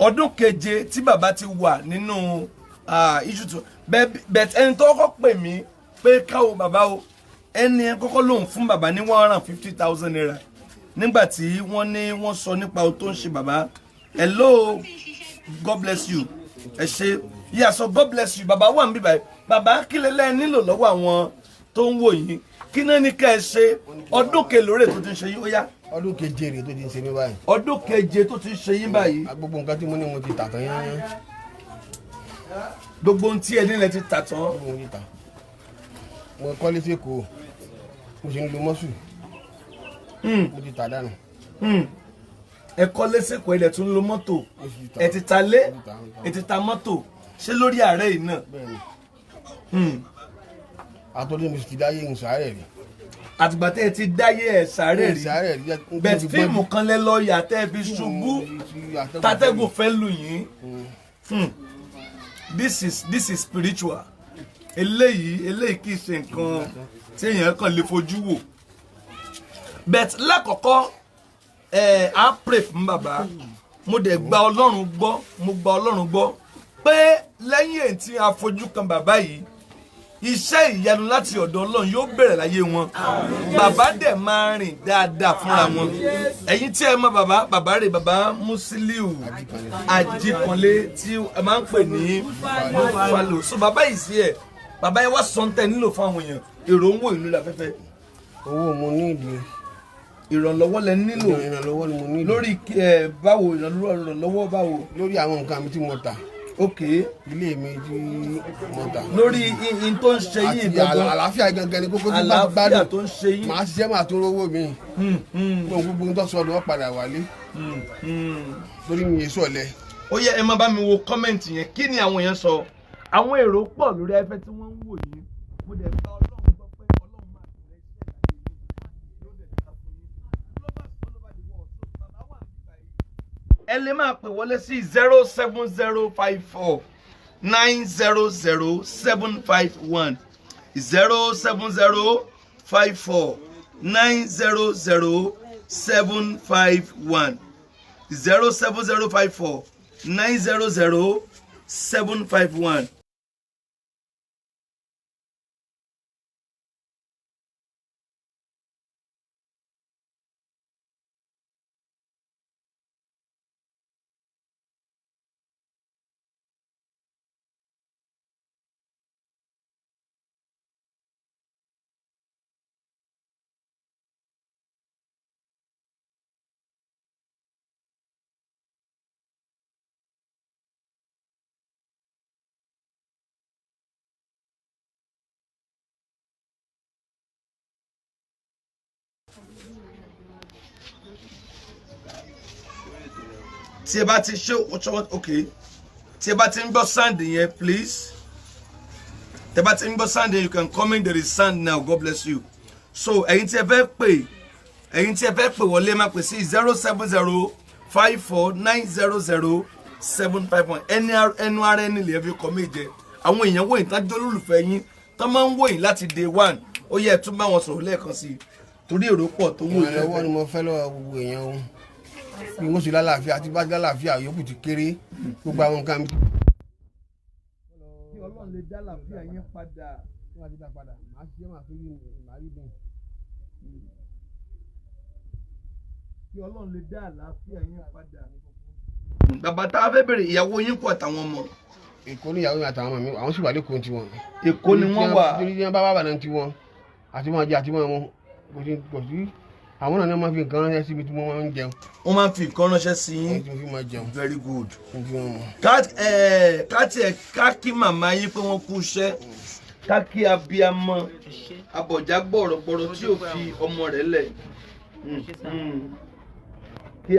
ọdún keje tí bàbá ti wà nínú issue tó bet ẹni tó kọ́kọ́ pè mí pé káwo bàbá o ẹni kọ́kọ́ lòun fún bàbá ní 150,000 naira nígbà tí wọ́n sọ nípa ohun tó ń ṣe bàbá. Hello, God bless you. Ẹ ṣé. Yeah, so God bless you. Bàbá wà níbí báyìí. Bàbá kí lẹ́lẹ́ nílò lọ́wọ́ àwọn tó ń wò yín. Kí náà ní ká ẹ ṣe ọdún kelore tó ti ń ṣe yín ó yá. Ọdún keje rèé tó ti ń ṣe mí báyìí. Ọdún keje tó ti ń ṣe yín báyìí. Gbogbo nǹkan tí mo ní mo ti tà tán yán. Gbogbo ohun tí ẹ nílẹ̀ ti tà tán. Mo ti tà. Mo kọ́lé sí Èkó. Mo sì ń lo mọ́sù. Mo ti tà dànù. Ẹ kọ́lé sẹ́kọ̀ọ́ ilẹ̀ tún lo mọ́tò. Ẹ ti ta lé. Ẹ ti ta mọ́tò. Ṣé lórí ààrẹ yìí náà? Àtọ́lé mo sì ti dáyé ń sàárẹ̀ rí. Àtìgbà tẹ́ ẹ ti dáyé ẹ̀ sàárẹ̀ rí. Bẹ̀t fíìmù kan lẹ lọ yà tẹ́ ẹ fi ṣubú. Tàtẹ́gùn fẹ́ lù yín. This is spiritual. Eléyìí kì í ṣe nǹkan tí èèyàn kàn lè fojú wò. Bẹ̀t lákọ̀ọ́kọ́ a pray fún bàbá. Mo dẹ̀ gba Ọlọ́run gbọ́. Pé lẹ́yìn èyí tí a fojú kan bàbá yìí iṣẹ́ ìyanu láti ọ̀dọ̀ Ọlọ́run yóò bẹ̀rẹ̀ láyé wọn. Bàbá dẹ̀ máa rìn dáadáa fúnra wọn. Ẹ̀yin tí ẹ mọ̀ bàbá rẹ̀ bàbá Mufutau Ajikanle tí ẹ máa ń pè ní Mufutau. So bàbá yìí sí ẹ̀ bàbá yẹn wá sọ́ńtẹ̀ nílò fún àwọn èèyàn èrò ń wò ìlú láfẹ́fẹ́. Owó mo ní ìdí. Ìrànlọ́wọ́ lẹ nílò. Ìrànlọ́wọ́ ni mo nílò. Lórí báwo ìrànlọ́wọ́ báwo. Lórí àwọn nǹkan mi tí mo tà. Okay. Ilé mi tí mo tà. Lórí in tó ń ṣe yín gangan. Àlàáfíà gangan ni kókó tí bá gbádùn. Àlàáfíà tó ń ṣe yín. Màá ṣiṣẹ́ máa tó rówó mi. Gbogbo ń tọ́sọ ọdún wọn padà wálé. Lórí mi èso ọ̀lẹ. Ó yẹ ẹ máa bá mi wo kọ́mẹ̀ntì yẹn kí ni àwọn èèyàn sọ. Àwọn èrò pọ̀ lórí ẹfẹ́ tí wọ́n ń wò yín. Mo dẹ̀ gba Ọlọ́run gbọ́ pé Ọlọ́run máa tẹ̀lé iṣẹ́ ìlànà yìí ló dẹ̀ ta fún yín. Ẹ lè máa pè wọlé sí 07054 900 751 07054 900 751 07054 900 751. Tí ẹ bá ti ṣe okay. Tí ẹ bá ti ń gbọ́ sound yẹn please. Tí ẹ bá ti ń gbọ́ sound yẹn you can comment there is sound now. God bless you. So ẹ̀yin tí ẹ fẹ́ pè wọlé máa pè sí 07054900751. Ẹnu ara ẹni lè fi kọ́ méje. Àwọn èèyàn wòyìn tán jẹ́ olólùfẹ́ yín tán máa ń wòyìn láti day one. Ó yẹ tún bá wọn sọ̀rọ̀ lẹ́ẹ̀kan sí i. Torí èrò pọ̀ tó ń wò. Ìrànlọ́wọ́ ni mo fẹ́ lọ́wọ́ gbogbo èèyàn o. Bí mo sì lálàáfíà àti bá lálàáfíà yòókù ti kéré gbogbo àwọn nǹkan mi. Kí Ọlọ́run lè dá àlàáfíà yín padà. Wọ́n ti dá padà. Màá ṣiṣẹ́ máa fi màá rí bẹ́ẹ̀. Kí Ọlọ́run lè dá àlàáfíà yín padà. Bàbá tá a fẹ́ bèrè ìyàwó yín kọ́ àtàwọn ọmọ. Èkó ní ìyàwó mi àtàwọn ọmọ mi àwọn sì wà lẹ́kọ̀ọ́ tiwọn. Èkó ni wọ́n wà. Torí ní wọ́n bá wà náà tiwọn àti wọn jẹ àti wọn mu kò sí àwọn náà ni wọ́n máa fi nǹkan ránṣẹ́ síbi tí wọ́n máa ń jẹun. Wọ́n máa ń fi nǹkan ránṣẹ́ sí yín. Wọ́n fi máa jẹun. Very good. Ká kí màmá yín pé wọ́n kú iṣẹ́. Ká kí abiyamọ abọ̀já gbọ̀rọ̀gbọ̀rọ̀ tí ò fi ọmọ rẹ̀ lẹ̀. Kí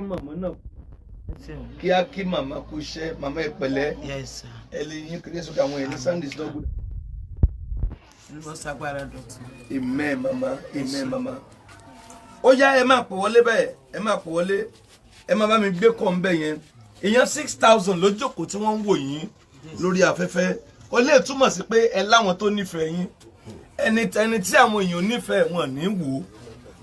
màmá náà. Kí màmá kú iṣẹ́ màmá ìpẹ̀lẹ́. Ẹ lè yín kiri sókè àwọn ẹni Sunday is not good. Amen mama, amen mama. Ó yá ẹ máa pè wọlé bẹ́ẹ̀, ẹ máa pè wọlé. Ẹ máa bá mi gbé kọ́ ń bẹ̀ yẹn. Èèyàn 6,000 ló jókòó tí wọ́n ń wò yín lórí afẹ́fẹ́. Ó lè túmọ̀ sí pé ẹ láwọn tó nífẹ̀ẹ́ yín. Ẹni tí àwọn èèyàn nífẹ̀ẹ́ wọn ní wò ó.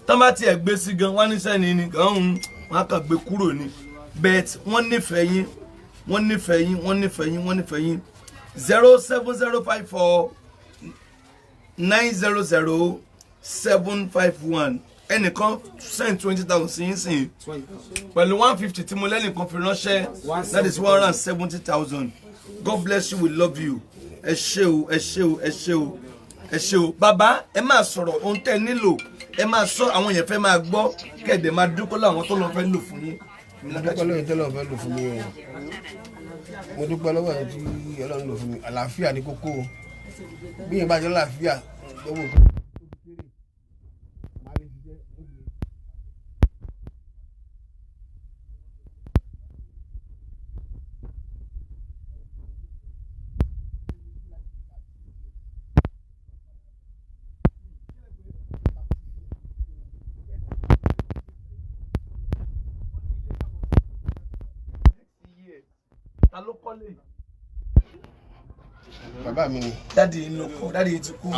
Tán bá tiẹ̀ gbé sí gan, wọ́n ní sẹ́ni ni gan wọ́n á kàn gbé kúrò ni. bet wọ́n nífẹ̀ẹ́ yín wọ́n nífẹ̀ẹ́ yín wọ́n nífẹ̀ẹ́ yín wọ́n nífẹ̀ẹ́ yín 07054 900 ẹnìkan send 20,000 sí yín sìn pẹ̀lú 150 tí mo lẹ́nìkan fi ránṣẹ́ that is 170,000. God bless you, we love you. Ẹ ṣé o ẹ ṣé o ẹ ṣé o ẹ ṣé o bàbá ẹ máa sọ̀rọ̀ ohun tẹ́ nílò ẹ máa sọ àwọn èèyàn fẹ́ máa gbọ́ kẹ̀dẹ̀ máa dúpọ́ láwọn tó lọ fẹ́ lò fún yín. mo dúpẹ́ lọ́wọ́ tó lọ́wọ́ fẹ́ lò fún mi o mo dúpẹ́ lọ́wọ́ yẹn tí Ọlọ́run lò fún mi àlàáfíà ní kókó bí yẹn bá jẹ́ àlàáfíà lọ́wọ́ ta ló kọ́lé yìí. bàbá mi ni. dáàdi inú kọ dáàdi yìí ti kú.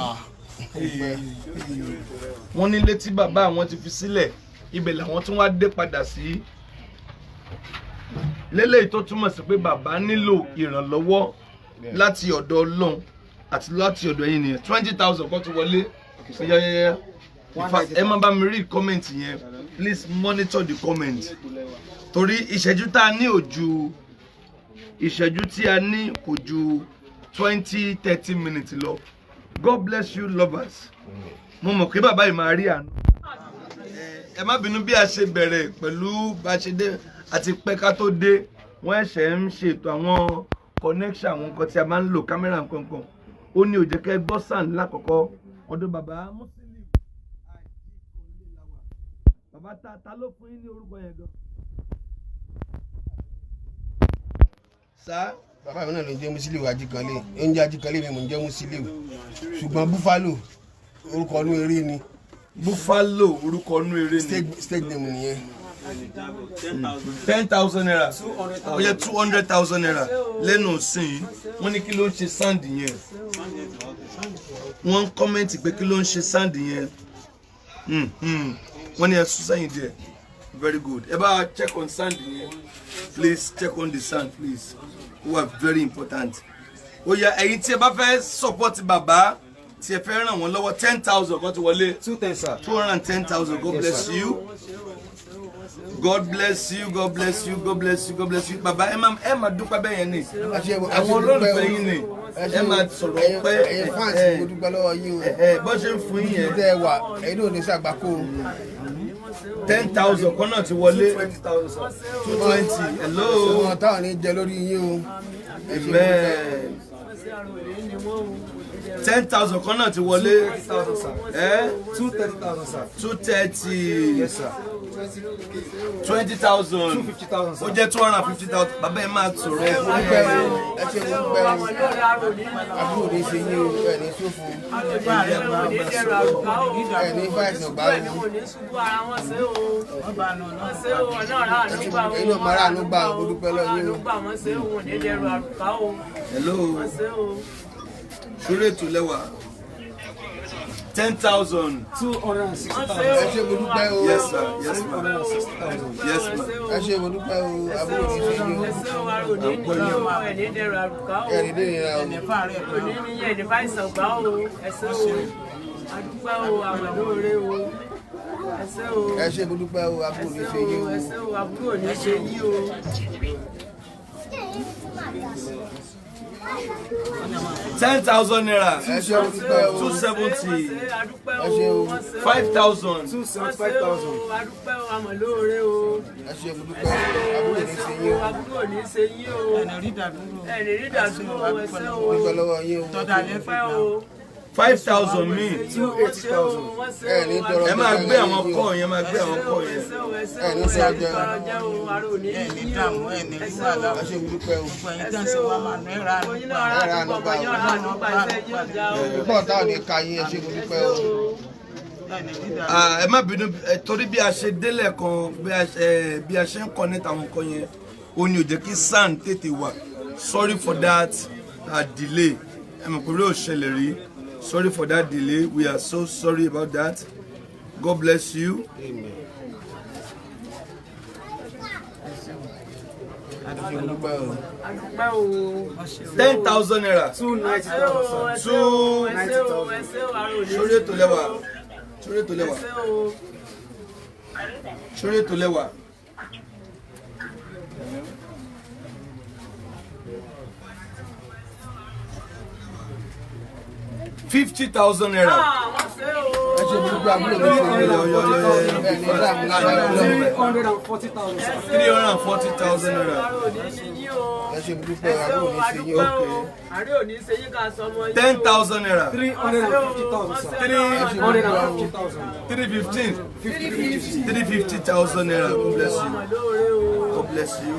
wọ́n nílé tí bàbá àwọn ti fi sílẹ̀ ibẹ̀ làwọn tún wá dé padà sí. lélẹ́yìí tó túmọ̀ sí pé bàbá nílò ìrànlọ́wọ́ láti ọ̀dọ̀ Ọlọ́run àti láti ọ̀dọ̀ ẹ̀yin nìyẹn 20,000 kó ti wọlé. ẹ má bá mi read comment yẹn please monitor the comment torí ìṣẹ́jú tá a ní ojú ìṣẹ́jú tí a ní kò ju 20-30 minutes lọ. God bless you lovers. mo mọ̀ pé bàbá yìí máa rí àánú. ẹ má bínú bí a ṣe bẹ̀rẹ̀ pẹ̀lú bá a ṣe dé àti pẹ́ ká tó dé wọ́n ẹ̀ṣẹ̀ ń ṣètò àwọn connection àwọn nǹkan tí a máa ń lò kámẹ́rà nǹkan ó ní ó jẹ́ kẹ́ gbọ́ sàn lákọ̀ọ́kọ́ ọ̀dọ̀ bàbá Mufutau Ajikanle làwà. bàbá ta ló fún yín ní orúkọ yẹn gan. bàbá mi náà ló ń jẹ́ Mufutau Ajikanle oúnjẹ Ajikanle mi mò ń jẹ́ Mufutau ṣùgbọ́n Buffalo orúkọ inú eré ni. Buffalo orúkọ inú eré ni. stage name nìyẹn. 10,000 naira ó yẹ 200,000 naira lẹ́nu òsìn wọ́n ní kí ló ń ṣe sand yẹn wọ́n ń kọ́mẹ́ǹtì pé kí ló ń ṣe sand yẹn wọ́n ní ẹ sún sẹ́yìn díẹ̀ very good ẹ bá check on sand yẹn please check on the sand please who are very important ó yá ẹ̀yin tí ẹ bá fẹ́ support bàbá tí ẹ fẹ́ ràn wọ́n lọ́wọ́ 10,000 kan ti wọlé 210,000 God bless you. God bless you, God bless you, God bless you, God bless you. Baba, ẹ máa dúpẹ́ bẹ́ẹ̀ yẹn ni. Àwọn olólùfẹ́ yín ni. Ẹ máa sọ̀rọ̀ pé fáǹsì mo dúpẹ́ lọ́wọ́ yín o. Bọ́ ṣe ń fún yín yẹn. Tẹ́ ẹ wà, ẹ̀yin náà ò ní ṣàgbákò. 10,000 kan náà ti wọlé. 220. Hello. Ṣé táwọn ní jẹ lórí yín o? Amen. 10,000 kan náà ti wọlé. 230,000 sir. 230. Yes sir. 20,000. 250,000 sir. Ó jẹ́ 250,000. Bàbá ẹ máa sọ̀rọ̀ ẹ fún ẹ ṣe mo dúpẹ́ o. Àbúrò ní ṣe yín o, ẹ̀ ní ṣòfò. Ẹ̀ ní fáìsì ọ̀gbá o. Ẹ̀yin náà máa rà ló gbà o, mo dúpẹ́ lọ́wọ́ yín o. Hello. Sórí ètò lẹ́wà. 10,000. 260,000. Ẹ ṣe mo dúpẹ́ o. Yes sir. Yes ma. 260,000. Yes ma. Ẹ ṣe mo dúpẹ́ o. Àbúrò ní ṣe yín o. Ẹ̀ ní dé ìrìnà o. Ẹ ṣe mo dúpẹ́ o. Àbúrò ní ṣe yín o. 10,000 naira. Ẹ ṣe mo dúpẹ́ o. 270. Ẹ ṣe o. 5,000. 275,000. Ẹ ṣe mo dúpẹ́ o. Àbúrò ní ṣe yín o. Dúpẹ́ lọ́wọ́ yín o. 5,000 mi. 280,000. Ẹ ní tọrọ Ẹ máa gbé àwọn kọ́ yẹn máa gbé àwọn kọ́ yẹn. Ẹ ní tọrọ jẹ. Ẹni dààmú ẹni wàhálà Ẹ ṣe mo dúpẹ́ o. ẹ̀yin tí wọ́n ṣe wá máa nù ẹ̀rọ àlùbá Púpọ̀ táwọn ní ka yín ẹ ṣe mo dúpẹ́ o. ẹni dídà Ẹ má bínú torí bí a ṣe délẹ̀ kan bí a ṣe ń connect àwọn nǹkan yẹn ó ní ó jẹ́ kí sand tètè wà. Sorry for that delay. Ẹ mọ̀ pé orí ò ṣẹlẹ̀ rí. Sorry for that delay. We are so sorry about that. God bless you. Amen. 10,000 naira. 290,000. 290,000. Sórí ètò lẹ́wà. Sórí ètò lẹ́wà. Sórí ètò lẹ́wà. 50,000 naira. 340,000 naira. 10,000 naira. 350,000 naira. God bless you. God bless you.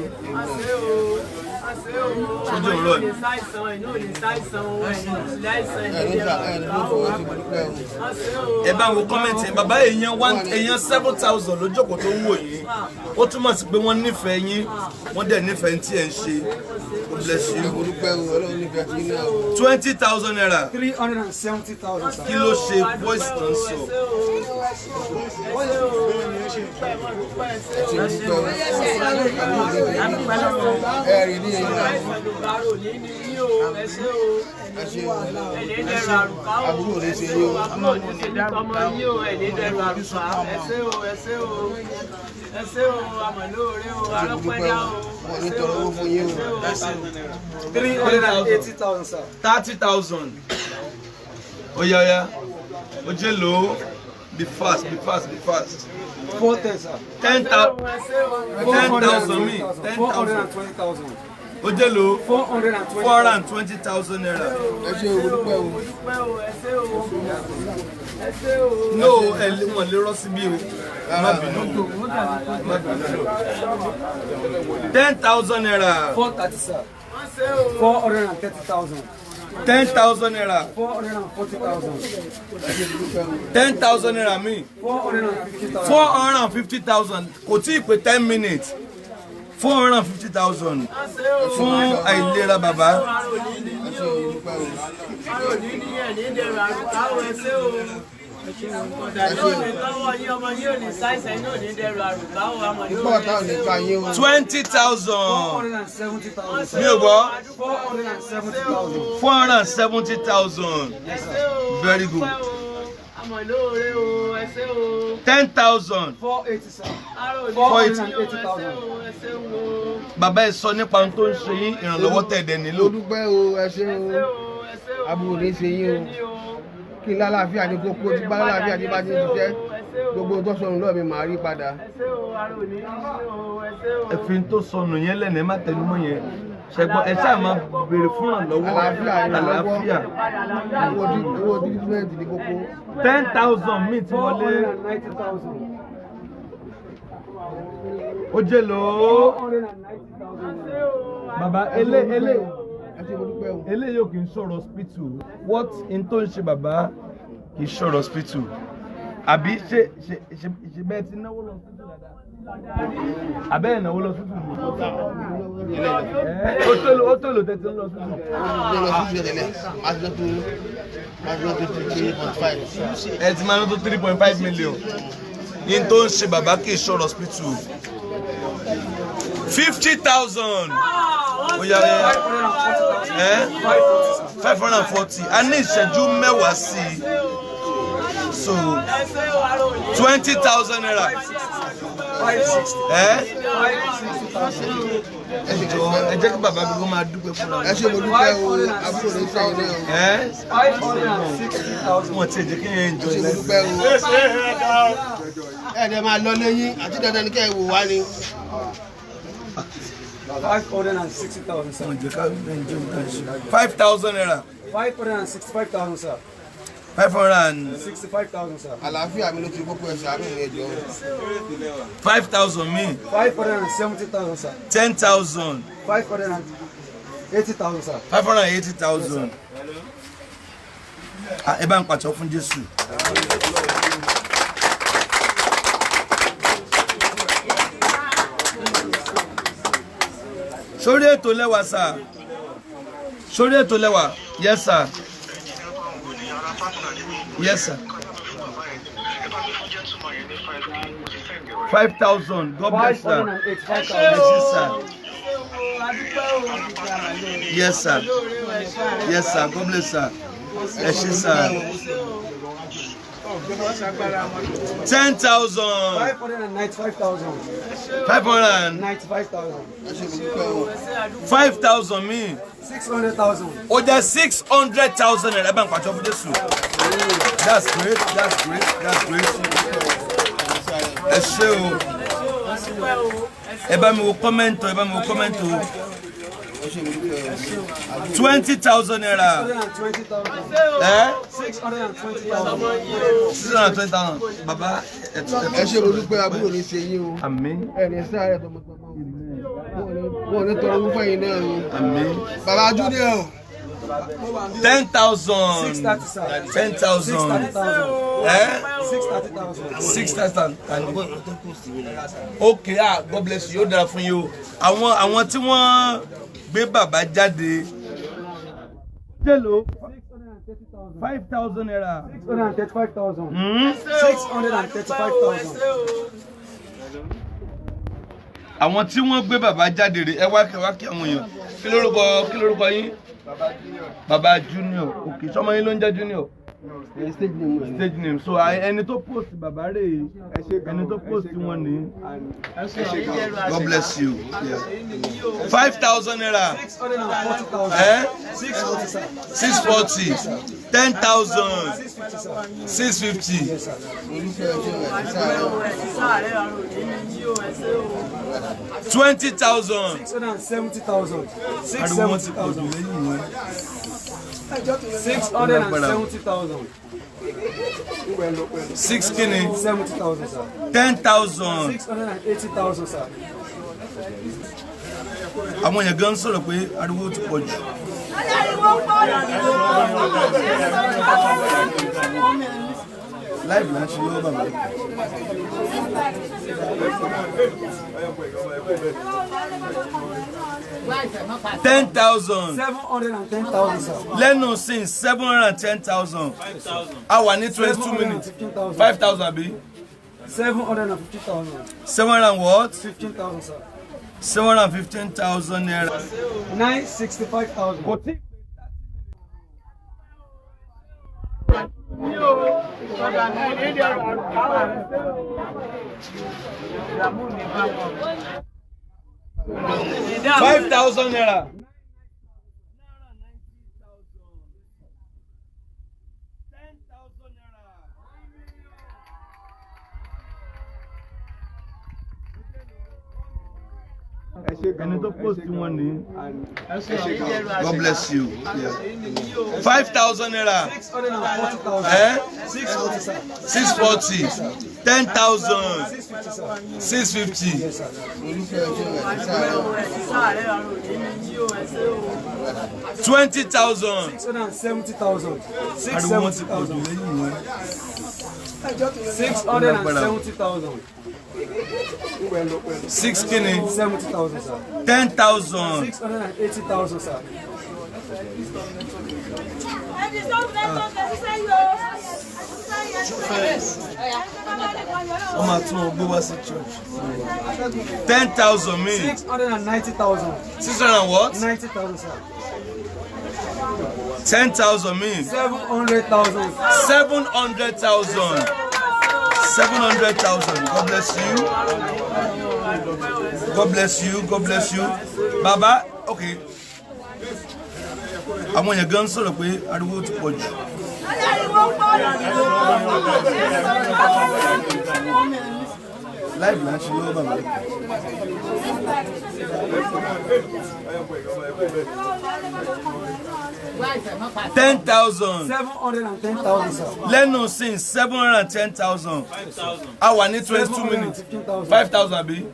Ẹ bá wo kọ́mẹ̀ntì bàbá èèyàn 7,000 lójókòó tó ń wò yín ó túmọ̀ sí pé wọ́n nífẹ̀ẹ́ yín wọ́n dẹ̀ nífẹ̀ẹ́ tí ẹ̀ ń ṣe. God bless you. 20,000 naira. 370,000. Kí ló ṣe voice tó ń sọ? Àbúrò rẹ̀ ṣe yóò. Wọ́n ní tọrọ owó fún yín o. 380,000, sir. 30,000. Oya oya. Oje lo. Be fast, be fast, be fast. 410, sir. 10,000 me. 420,000. Oje lo. 420,000 naira. Ẹ ṣe olùpẹ̀ o. No, wọ́n lè rọ́ síbí o. Má bínú. 10,000 naira. 430, sir. 430,000. 10,000 naira. 440,000. 10,000 naira me. 450,000. 450,000. Kò tí ì pé 10 minutes. 450,000 fún àìlera bàbá. $20,000. Mi ò gbọ́. 470,000. Very good. 10,000. 480,000. Bàbá ẹ sọ nípa ohun tó ń ṣe yín ìrànlọ́wọ́ tẹ̀dẹ̀ nílò. Olùpẹ̀ o, ẹ ṣe o. Àbúrò rẹ̀ ṣe yín o. Kí n lálàáfíà ní kókó tí bá lálàáfíà ní bá ti ń ṣiṣẹ́. Gbogbo tó sọnù lọ́ọ̀ mi màá rí padà. Ẹ̀fín tó sọnù yẹn lẹ́nu ẹ má tẹnu mọ́ yẹn. Ṣẹ̀gbọ́n ẹ ṣáà máa béèrè fún ìrànlọ́wọ́. Àlàáfíà. Owó tírítímẹ́ǹtì ní kókó. 10,000 mi ti wọlé. 490,000. Ó jẹ́ lò ó. Bàbá eléyìí yóò kì í sọ̀rọ̀ hospital. What in tó ń ṣe bàbá kì í sọ̀rọ̀ hospital. Àbí ṣe bẹ́ẹ̀ ti náwó lọ hospital dáadáa. Àbẹ́ ẹ̀ náwó lọ hospital mi. Ó tó lò tẹ́tí ń lọ hospital. Ẹ ti máa ná tó 3.5 million. In tó ń ṣe bàbá kì í sọ̀rọ̀ hospital. 50,000. Oya 540. A ní ìṣẹ́jú mẹ́wàá sí i. So 20,000 naira. 560. Ẹ jẹ́ kí bàbá gbogbo máa dúpẹ́ fún wa. Ẹ ṣe mo dúpẹ́ o, àbúrò rẹ̀ ṣe o náà. 560,000. Wọ́n ti ẹ̀ jẹ́ kí ẹ̀ ń jọ Ẹ ṣe mo dúpẹ́ o. Ẹ̀ẹ́dẹ̀ máa lọ lẹ́yìn àti dandan ní kẹ́ ẹ wò wá ni. 560,000, sir. 5,000 naira. 565,000, sir. 565,000 sir. Àlàáfíà mi ló ti kókó ẹ̀sẹ̀ àmì ìrìn ẹ̀jọ̀. 5,000 mi. 570,000, sir. 10,000. 580,000, sir. 580,000. Ẹ bá ń pàtó fún Jésù. Sórí ètò lẹ́wà sà. Sórí ètò lẹ́wà. Yes sir. Yes sir. 5,000. God bless sir. 585,000. Yes sir. Yes, sir. Yes, sir. God bless, sir. Yes, sir. 10,000. 595,000. 595,000. 5,000 me. 600,000. Oh, there's 600,000 in the bank. That's great. That's great. That's great. Eba mi wo comment. 20,000 naira. 620,000. Baba. Amen. Amen. Baba Junior. 10,000. 10,000. 6,000. Okay, God bless you. That for you. I want to gbé bàbá jáde. Hello. 5,000 naira. 635,000. 635,000. Àwọn tí wọ́n gbé bàbá jáde rè ẹ wá kí àwọn èèyàn. Kí lórúkọ yín? Baba Junior. Okay, sọmọ yín ló ń jẹ́ Junior. Stage name. So ẹni tó post bàbá rè ẹni tó post wọn ní. God bless you. 5,000 naira. 640. 10,000. 650. 20,000. 670,000. 670,000. 6 kini. 70,000, sir. 10,000. 680,000, sir. Àwọn èèyàn gan sọ̀rọ̀ pé ariwo ti pọ̀ jù. Live náà ṣe lọ́wọ́ bàbá. 10,000. 710,000, sir. Lẹ́nu sin 710,000. A wà ní 22 minutes. 5,000 àbí? 750,000. 700 what? 15,000, sir. 715,000 naira. 965,000. $5,000 naira. 10,000 naira. Ẹni tó post wọn ní. God bless you. 5,000 naira. 640. 10,000. 650. 20,000. 670,000. 670,000. 6 kini. 70,000, sir. 10,000. 680,000, sir. I'm at church. 10,000 me. 690,000. 600 and what? 90,000, sir. 10,000 me. 700,000. 700,000. 700,000. God bless you. God bless you. God bless you. Baba, okay. Àwọn èèyàn gan sọ̀rọ̀ pé ariwo ti pọ̀ jù. Live náà ṣe lọ́wọ́ bàbá. 10,000. 710,000, sir. Lẹ́nu sin 710,000. A wà ní 22 minutes. 5,000 àbí?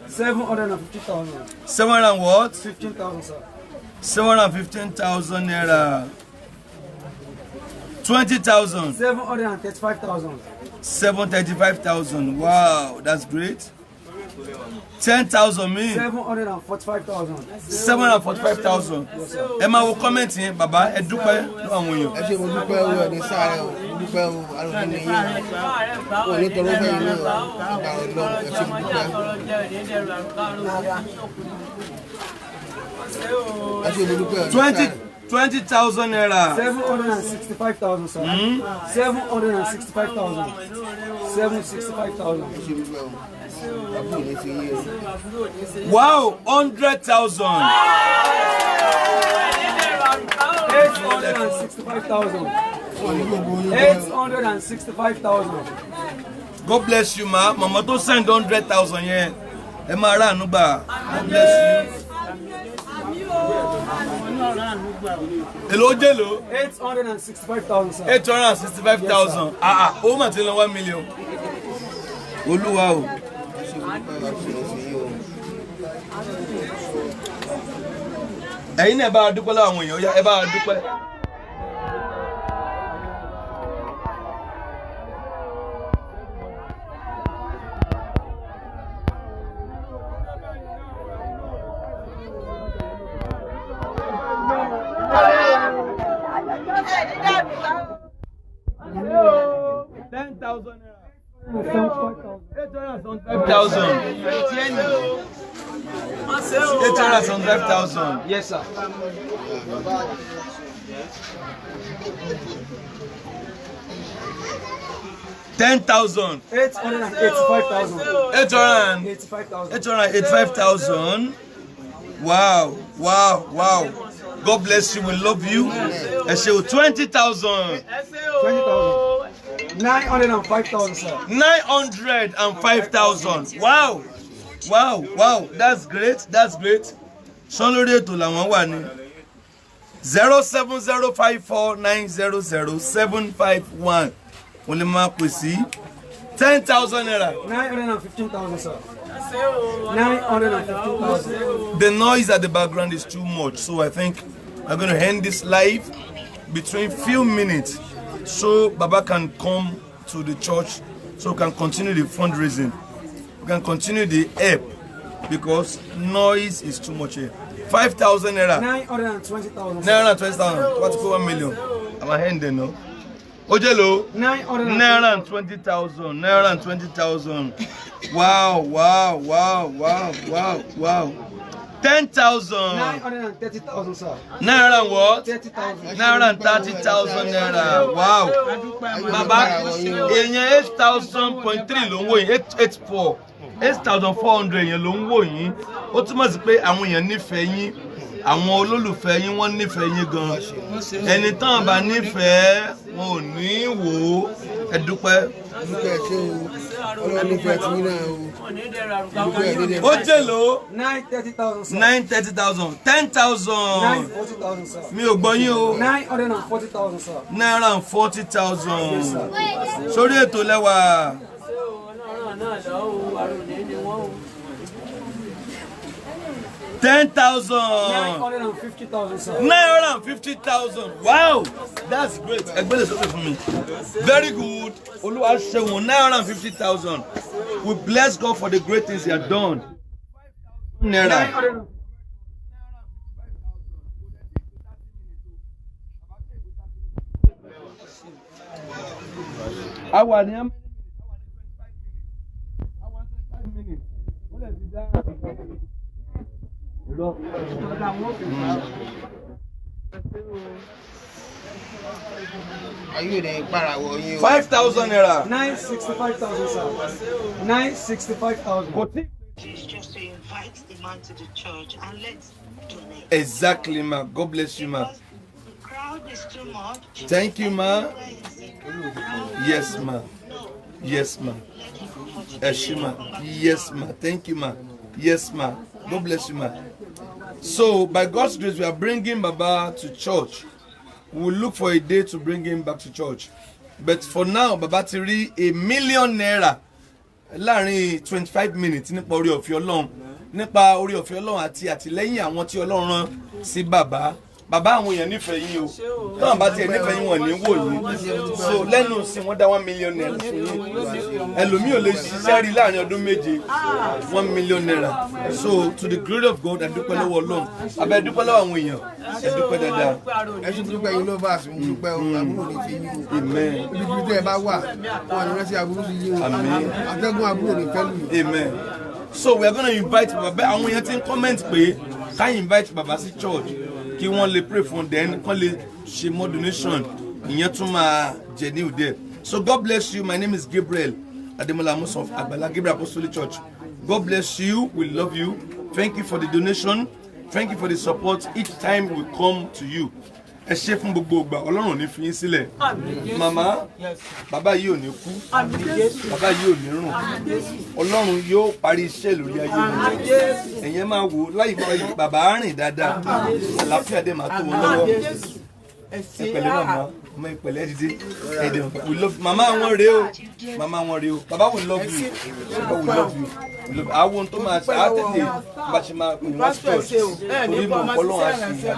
750,000. 700 and what? 15,000, sir. 715,000 naira. 20,000. 735,000. 735,000. Wow, that's great. 10,000 me. 745,000. 745,000. Ẹ máa wo comment yẹn, bàbá, ẹ dúpẹ́ lọ́wọ́ àwọn èèyàn. Ẹ ṣe mo dúpẹ́ owó ẹni sáré o, mo dúpẹ́ owó alùpùpù ní yín. O ní tọrọ bẹ́ẹ̀ ní o, àgbàrá lọ, ẹ ṣe mo dúpẹ́. 20,000 naira. 765,000, sir. 765,000. 765,000. Wow, 100,000. 865,000. 865,000. God bless you, ma. Mama to send 100,000 yen. Ẹ máa rà àánú gbà. God bless you. Hello, Jello. 865,000, sir. 865,000. Ó mà ti lọ 1 million. Olúwa o. Ẹ̀yin náà ẹ bá a dúpẹ́ lọ́wọ́ àwọn èèyàn, ẹ bá a dúpẹ́. $10,000. 875,000. Yes, sir. $10,000. 885,000. 885,000. Wow. God bless you. We love you. I say 20,000. 20,000. 905,000, sir. 905,000. Wow. That's great. Solori to làwọn wà ní 07054900751. Wọ́n lè máa pè sí 10,000 naira. 915,000, sir. 915,000. The noise at the background is too much, so I think I'm going to end this live between few minutes so Baba can come to the church so we can continue the fundraising. We can continue the Heip because noise is too much here. 5,000 naira. 920,000. 920,000. What's 1 million? I'm a hand there, no? Ojelo. 920,000. 920,000. Wow. 10,000. 930,000, sir. Naira what? 30,000. 930,000 naira. Wow. Baba, èyàn 8,000.3 ló ń wò yín, 884. 8,400 yẹn ló ń wò yín. Ó túmọ̀ sí pé àwọn èèyàn nífẹ̀ẹ́ yín. Àwọn olólùfẹ́ yín wọ́n nífẹ̀ẹ́ yín gan. Ẹni tán bá nífẹ̀ẹ́ wọn ò ní wò ó. Ẹ dúpẹ́. Ó jèlò 930,000, sir. 930,000. 10,000. 940,000, sir. Mi ò gbọ́ yín o. 940,000, sir. 940,000. Sórí ètò lẹ́wà. 10,000. 950,000, sir. 950,000. Wow, that's great. Ẹgbẹ́ sọ́kè fún mi. Very good. Olúwa ṣeun 950,000. We bless God for the great things He has done. Naira. Àwa ni 5 minutes. Are you the parawo? 5,000 naira. 965,000, sir. 965,000. Just to invite the man to the church and let's donate. Exactly, ma. God bless you, ma. The crowd is too much. Thank you, ma. Yes, ma. Yes, ma. Eshima. Yes, ma. Thank you, ma. Yes, ma. God bless you, ma. So, by God's grace, we are bringing Baba to church. We will look for a day to bring him back to church. But for now, Baba ti rí $1 million láàrin 25 minutes nípa orí ọ̀fẹ́ Ọlọ́run. Nípa orí ọ̀fẹ́ Ọlọ́run àti àtìlẹ́yìn àwọn tí Ọlọ́run rán sí Baba. Baba àwọn èèyàn nífẹ̀ẹ́ yín o. Tọ́wọ́n bá tiẹ̀ nífẹ̀ẹ́ yín wọ̀n ní wò yín. So lẹ́nu sí wọ́n dá $1 million fún yín. Ẹlòmíì ò lè ṣiṣẹ́ rí láàrin ọdún méje. $1 million. So to the glory of God, ẹ dúpẹ́ lọ́wọ́ Ọlọ́run. Àbẹ́ ẹ dúpẹ́ lọ́wọ́ àwọn èèyàn. Ẹ dúpẹ́ dáadáa. Ẹ ṣe dúpẹ́ yín ló bá àṣùn dúpẹ́ o. Àbúrò ní ti yín o. Amen. Ibi tí ẹ bá wà, wọn ni rántí àbúrò sí yín o. Amen. Atẹ́gùn àbúrò ní fẹ́ lù. Amen. So we are going to invite Baba. Àwọn èèyàn ti ń comment pé ká invite bàbá sí church kí wọ́n lè pray fún then kán lè ṣe more donation ìyẹn tún máa jẹ ní òde. So God bless you. My name is Gabriel Ademola Amusan of Agbala Gabriel Apostolic Church. God bless you. We love you. Thank you for the donation. Thank you for the support each time we come to you. Ẹ ṣé fún gbogbo ìgbà Ọlọ́run ní fi yín sílẹ̀. Màmá, bàbá yìí ò ní kú. Bàbá yìí ò ní rùn. Ọlọ́run yóò parí iṣẹ́ lórí ayé wọn. Ẹ̀yin máa wò láì bàbá rìn dáadáa. Àlàáfíà dé máa tó wọn lọ́wọ́. Ẹ pẹ̀lẹ́ màmá, ọmọ ìpẹ̀lẹ́ dìde. We love màmá wọn rèé o. Màmá wọn rèé o. Bàbá we love you. Bàbá we love you. Àwọn tó máa ṣe àtẹ̀tẹ̀ bá ṣe máa pè wọ́n sí church. Torí mọ̀ Ọlọ́run á ṣe.